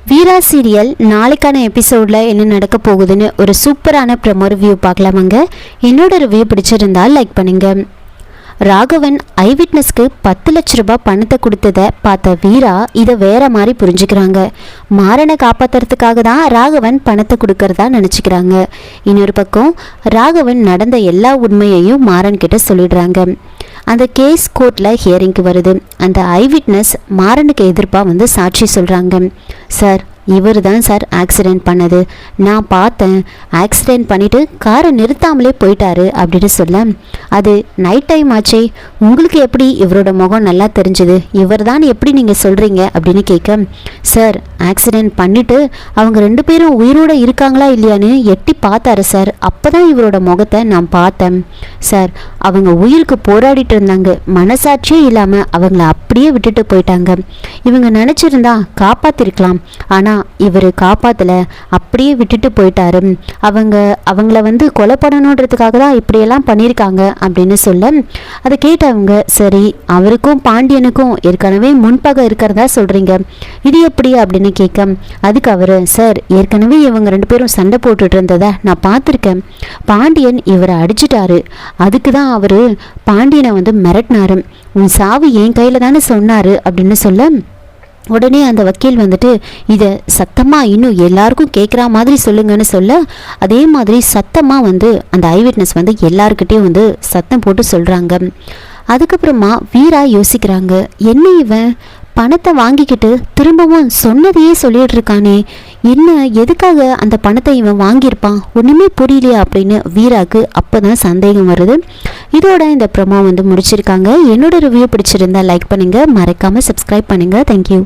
வீரா serial நாளைக்கான எபிசோடில் என்ன நடக்க போகுதுன்னு ஒரு சூப்பரான ப்ரெமோ ரிவ்யூ பார்க்கலாமாங்க. என்னோட ரிவ்யூ பிடிச்சிருந்தால் லைக் பண்ணுங்க. ராகவன் ஐவிட்னஸ்க்கு 10 லட்ச ரூபாய் பணத்தை கொடுத்ததை பார்த்த வீரா இதை வேற மாதிரி புரிஞ்சுக்கிறாங்க. மாறனை காப்பாற்றுறதுக்காக தான் ராகவன் பணத்தை கொடுக்கறதா நினச்சிக்கிறாங்க. இன்னொரு பக்கம் ராகவன் நடந்த எல்லா உண்மையையும் மாறன் கிட்ட சொல்லிடுறாங்க. அந்த கேஸ் கோர்ட்டில் ஹியரிங்க்கு வருது. அந்த ஐவிட்னஸ் மாறனுக்கு எதிர்ப்பாக சாட்சி சொல்கிறாங்க. சார், இவர் தான் சார் ஆக்சிடெண்ட் பண்ணது, நான் பார்த்தேன், ஆக்சிடெண்ட் பண்ணிவிட்டு காரை நிறுத்தாமலே போயிட்டாரு அப்படின்னு சொல்ல, அது நைட் டைம் ஆச்சே, உங்களுக்கு எப்படி இவரோட முகம் நல்லா தெரிஞ்சுது, இவர் தான் எப்படி நீங்கள் சொல்கிறீங்க அப்படின்னு கேட்க, சார் ஆக்சிடெண்ட் பண்ணிவிட்டு அவங்க 2 பேரும் உயிரோடு இருக்காங்களா இல்லையான்னு எட்டி பார்த்தாரு சார், அப்போ தான் இவரோட முகத்தை நான் பார்த்தேன் சார். அவங்க உயிருக்கு போராடிட்டு இருந்தாங்க, மனசாட்சியே இல்லாமல் அவங்கள அப்படியே விட்டுட்டு போயிட்டாங்க. இவங்க நினச்சிருந்தா காப்பாற்றிருக்கலாம், ஆனால் இவர் காப்பாத்தல, அப்படியே விட்டுட்டு போயிட்டாரு. அவங்கள கொலை பண்ணணுன்றதுக்காக தான் இப்படியெல்லாம் பண்ணியிருக்காங்க அப்படின்னு சொல்ல, அதை கேட்டவங்க, சரி அவருக்கும் பாண்டியனுக்கும் ஏற்கனவே முன்பகை இருக்கிறதா சொல்றீங்க, இது எப்படி அப்படின்னு கேட்க, அதுக்கு அவரு, சார் ஏற்கனவே இவங்க 2 பேரும் சண்டை போட்டுட்டு இருந்ததை நான் பார்த்துருக்கேன், பாண்டியன் இவரை அடிச்சிட்டாரு, அதுக்கு தான் அவரு பாண்டியனை மிரட்டினாரு, உன் சாவு என் கையில தானே சொன்னாரு அப்படின்னு சொல்ல, உடனே அந்த வக்கீல் இதை சத்தமாக இன்னும் எல்லாருக்கும் கேட்குற மாதிரி சொல்லுங்கன்னு சொல்ல, அதே மாதிரி சத்தமாக அந்த ஐவிட்னஸ் எல்லாருக்கிட்டையும் சத்தம் போட்டு சொல்கிறாங்க. அதுக்கப்புறமா வீரா யோசிக்கிறாங்க, என்ன இவன் பணத்தை வாங்கிக்கிட்டு திரும்பவும் சொன்னதையே சொல்லிட்டு இருக்கானே, என்ன எதுக்காக அந்த பணத்தை இவன் வாங்கியிருப்பான், ஒன்றுமே புரியலையா அப்படின்னு வீராக்கு அப்போ தான் சந்தேகம் வருது. இதோட இந்த ப்ரோமோ முடிச்சிருக்காங்க. என்னோட ரிவ்யூ பிடிச்சிருந்தா லைக் பண்ணுங்கள், மறக்காமல் சப்ஸ்கிரைப் பண்ணுங்கள். தேங்க்யூ.